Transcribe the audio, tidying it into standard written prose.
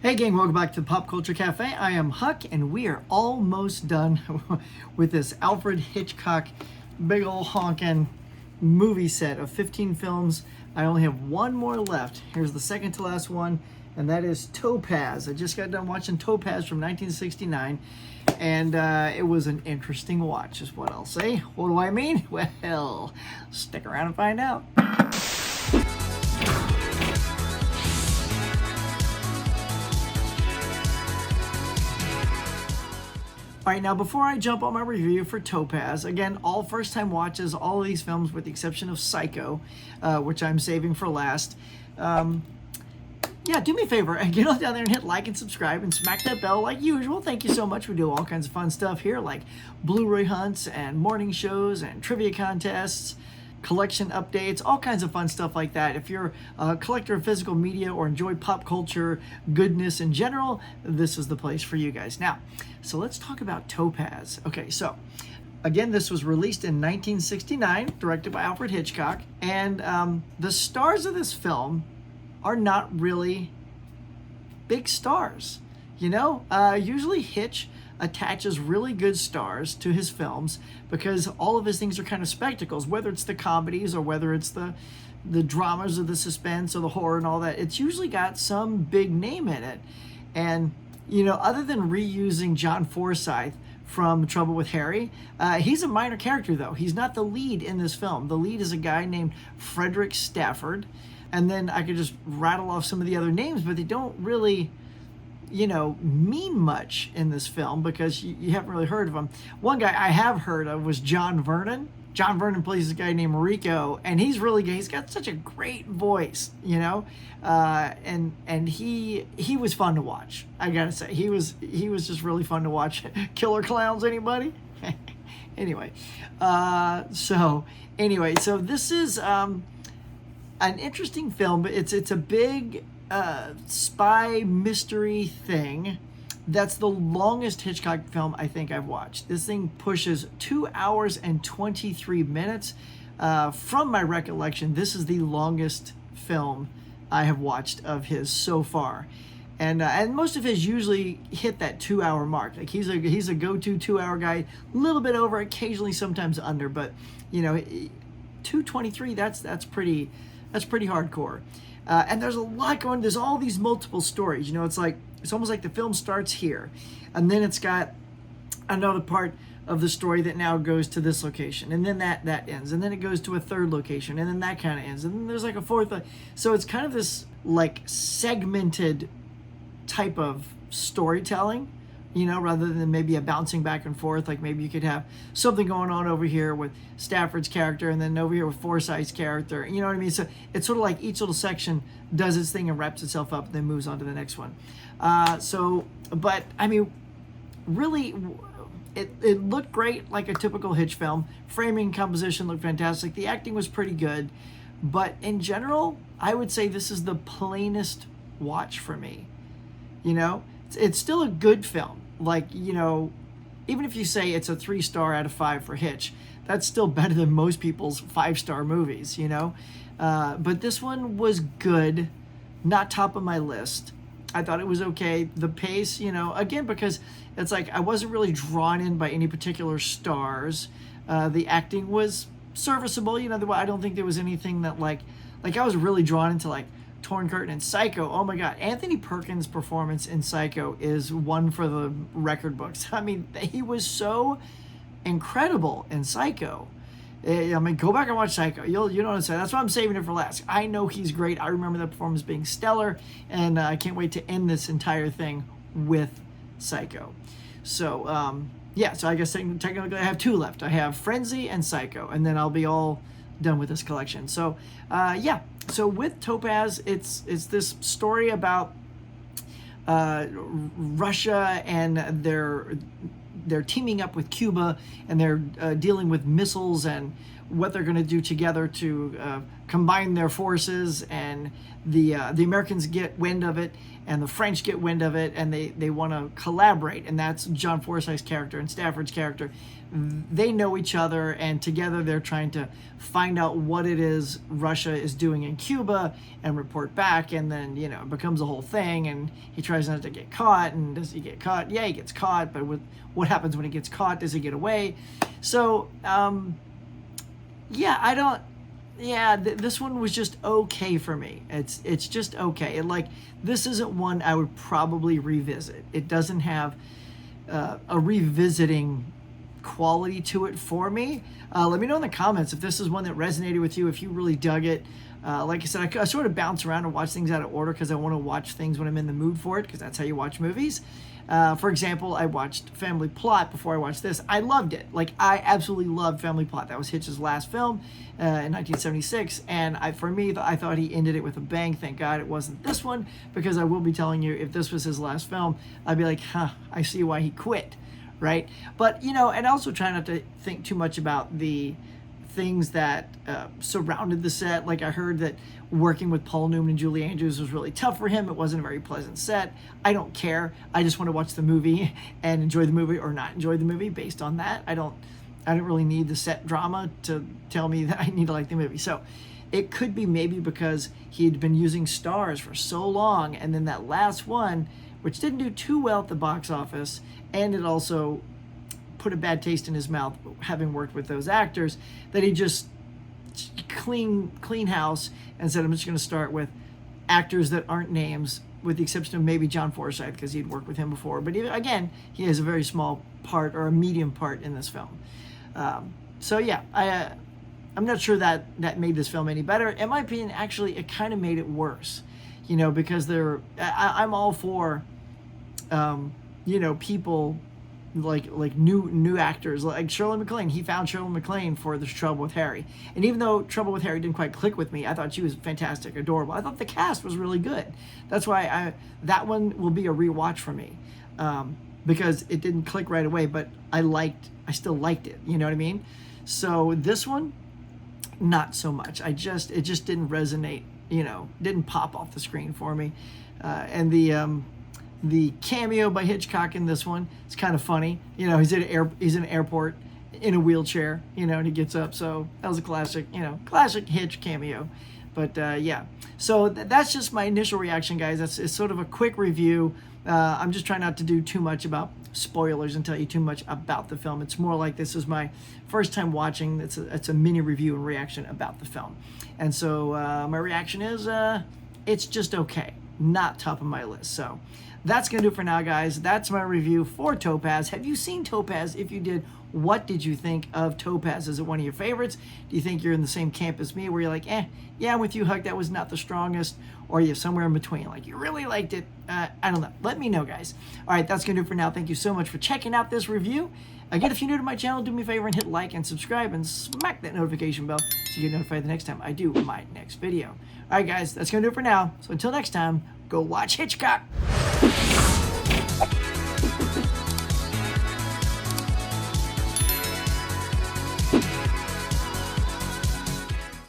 Hey gang, welcome back to the Pop Culture Cafe. I am Huck, and we are almost done with this Alfred Hitchcock big ol' honkin' movie set of 15 films. I only have one more left. Here's the second to last one, and that is TOPAZ. I just got done watching TOPAZ from 1969, and it was an interesting watch, is what I'll say. What do I mean? Well, stick around and find out. All right, now before I jump on my review for TOPAZ, again, all first-time watches, all of these films with the exception of Psycho, which I'm saving for last. Yeah, do me a favor and get on down there and hit like and subscribe and smack that bell like usual. Thank you so much. We do all kinds of fun stuff here, like Blu-ray hunts and morning shows and trivia contests, collection updates, all kinds of fun stuff like that. If you're a collector of physical media or enjoy pop culture goodness in general, this is the place for you guys. Now, so let's talk about TOPAZ. Okay, so again, this was released in 1969, directed by Alfred Hitchcock, and the stars of this film are not really big stars. You know, usually Hitch attaches really good stars to his films because all of his things are kind of spectacles, whether it's the comedies or whether it's the dramas or the suspense or the horror and all that. It's usually got some big name in it. And, you know, other than reusing John Forsythe from Trouble with Harry, he's a minor character, though. He's not the lead in this film. The lead is a guy named Frederick Stafford. And then I could just rattle off some of the other names, but they don't really, you know, mean much in this film because you haven't really heard of them. One guy I have heard of was John Vernon. John Vernon plays this guy named Rico, and he's really good. He's got such a great voice, you know, and he was fun to watch. I gotta say, he was just really fun to watch. Killer Clowns, anybody? Anyway, so this is an interesting film, but it's a big spy mystery thing. That's the longest Hitchcock film I think I've watched. This thing pushes 2 hours and 23 minutes. From my recollection, this is the longest film I have watched of his so far. And most of his usually hit that 2 hour mark. Like he's a go-to 2 hour guy, a little bit over, occasionally sometimes under, but you know, 223, that's pretty hardcore. And there's a lot going. There's all these multiple stories. You know, it's almost like the film starts here, and then it's got another part of the story that now goes to this location, and then that ends, and then it goes to a third location, and then that kind of ends, and then there's like a fourth. So it's kind of this like segmented type of storytelling, you know, rather than maybe a bouncing back and forth. Like maybe you could have something going on over here with Stafford's character and then over here with Forsythe's character. You know what I mean? So it's sort of like each little section does its thing and wraps itself up and then moves on to the next one. But I mean, really, it looked great, like a typical Hitch film. Framing, composition looked fantastic. The acting was pretty good. But in general, I would say this is the plainest watch for me. You know, it's still a good film. Like, you know, even if you say it's a 3-star out of 5 for Hitch, that's still better than most people's 5-star movies, you know? But this one was good, not top of my list. I thought it was okay. The pace, you know, again, because it's like I wasn't really drawn in by any particular stars. The acting was serviceable, you know, I don't think there was anything that like I was really drawn into like Torn Curtain and Psycho. Oh my God, Anthony Perkins' performance in Psycho is one for the record books. I mean, he was so incredible in Psycho. I mean, go back and watch Psycho. You know what I'm saying? That's why I'm saving it for last. I know he's great. I remember that performance being stellar, and I can't wait to end this entire thing with Psycho. So, yeah, so I guess technically I have 2 left. I have Frenzy and Psycho, and then I'll be all done with this collection. So, yeah. So with TOPAZ, it's this story about Russia, and they're teaming up with Cuba, and they're dealing with missiles and what they're going to do together to combine their forces, and the Americans get wind of it and the French get wind of it, and they want to collaborate, and that's John Forsythe's character and Stafford's character. They know each other, and together they're trying to find out what it is Russia is doing in Cuba and report back, and then, you know, it becomes a whole thing, and he tries not to get caught, and does he get caught? Yeah, he gets caught, but what happens when he gets caught? Does he get away? So, yeah, I don't... Yeah, this one was just okay for me. It's just okay. This isn't one I would probably revisit. It doesn't have a revisiting quality to it for me. Let me know in the comments if this is one that resonated with you, if you really dug it. Like I said, I sort of bounce around and watch things out of order because I want to watch things when I'm in the mood for it, because that's how you watch movies. For example, I watched Family Plot before I watched this. I loved it. I absolutely loved Family Plot. That was Hitch's last film in 1976, and for me, I thought he ended it with a bang. Thank God it wasn't this one, because I will be telling you, if this was his last film, I'd be like, I see why he quit, right? But, you know, and also try not to think too much about the things that surrounded the set. Like, I heard that working with Paul Newman and Julie Andrews was really tough for him. It wasn't a very pleasant set. I don't care. I just want to watch the movie and enjoy the movie or not enjoy the movie based on that. I don't really need the set drama to tell me that I need to like the movie. So it could be maybe because he had been using stars for so long, and then that last one, which didn't do too well at the box office, and it also put a bad taste in his mouth having worked with those actors, that he just clean house and said, I'm just going to start with actors that aren't names, with the exception of maybe John Forsythe, because he'd worked with him before. But again, he has a very small part, or a medium part, in this film. So yeah, I'm not sure that made this film any better. In my opinion, actually, it kind of made it worse, you know, because I'm all for, you know, people like new actors, like Shirley MacLaine. He found Shirley MacLaine for There's Trouble with Harry, and even though Trouble with Harry didn't quite click with me, I thought she was fantastic, adorable. I thought the cast was really good. That's why that one will be a rewatch for me, because it didn't click right away, but I still liked it. You know what I mean? So this one, not so much. It just didn't resonate. You know, didn't pop off the screen for me, and the cameo by Hitchcock in this one, it's kind of funny. You know, he's in an airport in a wheelchair, you know, and he gets up. So that was a classic Hitch cameo. But yeah, so that's just my initial reaction, guys. It's sort of a quick review. I'm just trying not to do too much about spoilers and tell you too much about the film. It's more like this is my first time watching. It's a mini review and reaction about the film. And so my reaction is it's just okay. Not top of my list. So that's going to do it for now, guys. That's my review for Topaz. Have you seen Topaz? If you did, what did you think of Topaz? Is it one of your favorites? Do you think you're in the same camp as me, where you're like, yeah, I'm with you, Huck, that was not the strongest? Or you're somewhere in between, like you really liked it? I don't know. Let me know, guys. All right, that's going to do it for now. Thank you so much for checking out this review. Again, if you're new to my channel, do me a favor and hit like and subscribe and smack that notification bell so you get notified the next time I do my next video. All right, guys, that's going to do it for now. So until next time, go watch Hitchcock.